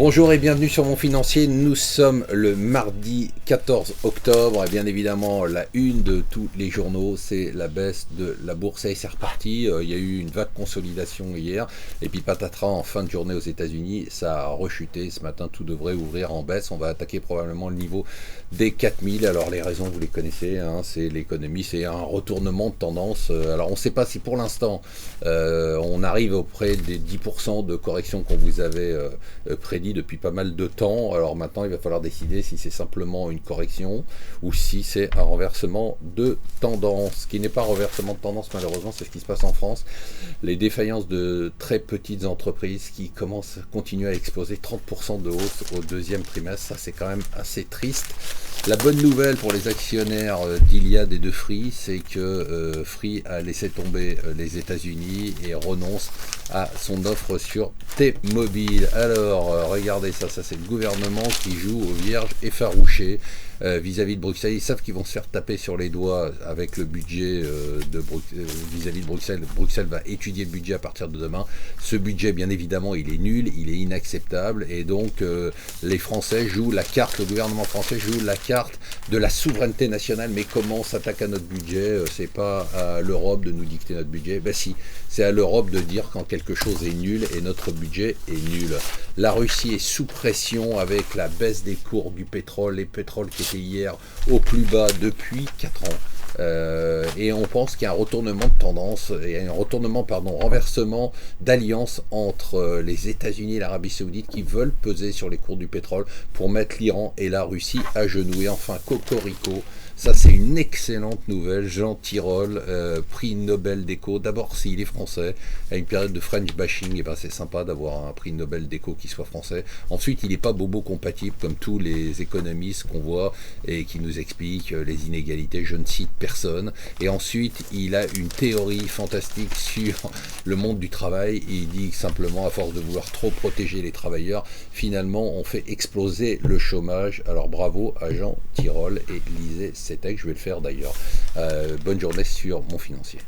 Bonjour et bienvenue sur Mon Financier. Nous sommes le mardi 14 octobre et bien évidemment la une de tous les journaux, c'est la baisse de la bourse. Et c'est reparti, il y a eu une vague consolidation hier et puis patatras en fin de journée aux États-Unis, ça a rechuté. Ce matin tout devrait ouvrir en baisse, on va attaquer probablement le niveau des 4000. Alors les raisons vous les connaissez, hein, c'est l'économie, c'est un retournement de tendance. Alors on ne sait pas si pour l'instant on arrive auprès des 10% de correction qu'on vous avait prédit depuis pas mal de temps. Alors maintenant il va falloir décider si c'est simplement une correction ou si c'est un renversement de tendance. Ce qui n'est pas un renversement de tendance malheureusement, c'est ce qui se passe en France. Les défaillances de très petites entreprises qui continuent à exploser, 30% de hausse au deuxième trimestre, ça c'est quand même assez triste. La bonne nouvelle pour les actionnaires d'Iliad et de Free, c'est que Free a laissé tomber les États-Unis et renonce à son offre sur T-Mobile. Alors, regardez ça, c'est le gouvernement qui joue au vierge effarouché vis-à-vis de Bruxelles. Ils savent qu'ils vont se faire taper sur les doigts avec le budget vis-à-vis de Bruxelles. Bruxelles va étudier le budget à partir de demain. Ce budget, bien évidemment, il est nul, il est inacceptable. Et donc, les Français jouent la carte, le gouvernement français joue la carte de la souveraineté nationale. Mais comment on s'attaque à notre budget? C'est pas à l'Europe de nous dicter notre budget. Ben si, c'est à l'Europe de dire quand quelque chose est nul et notre budget est nul. La Russie est sous pression avec la baisse des cours du pétrole. Les pétroles qui étaient hier au plus bas depuis 4 ans. Et on pense qu'il y a un retournement de tendance, et un renversement d'alliance entre les États-Unis et l'Arabie Saoudite qui veulent peser sur les cours du pétrole pour mettre l'Iran et la Russie à genoux. Et enfin, cocorico, ça c'est une excellente nouvelle. Jean Tirole, prix Nobel d'éco. D'abord, s'il est français, à une période de French bashing, et ben c'est sympa d'avoir un prix Nobel d'éco qui soit français. Ensuite, il n'est pas bobo compatible comme tous les économistes qu'on voit et qui nous expliquent les inégalités. Je ne cite personne. Et ensuite, il a une théorie fantastique sur le monde du travail. Il dit que simplement, à force de vouloir trop protéger les travailleurs, finalement, on fait exploser le chômage. Alors bravo à Jean Tirole et lisez ces textes, je vais le faire d'ailleurs. Bonne journée sur Mon Financier.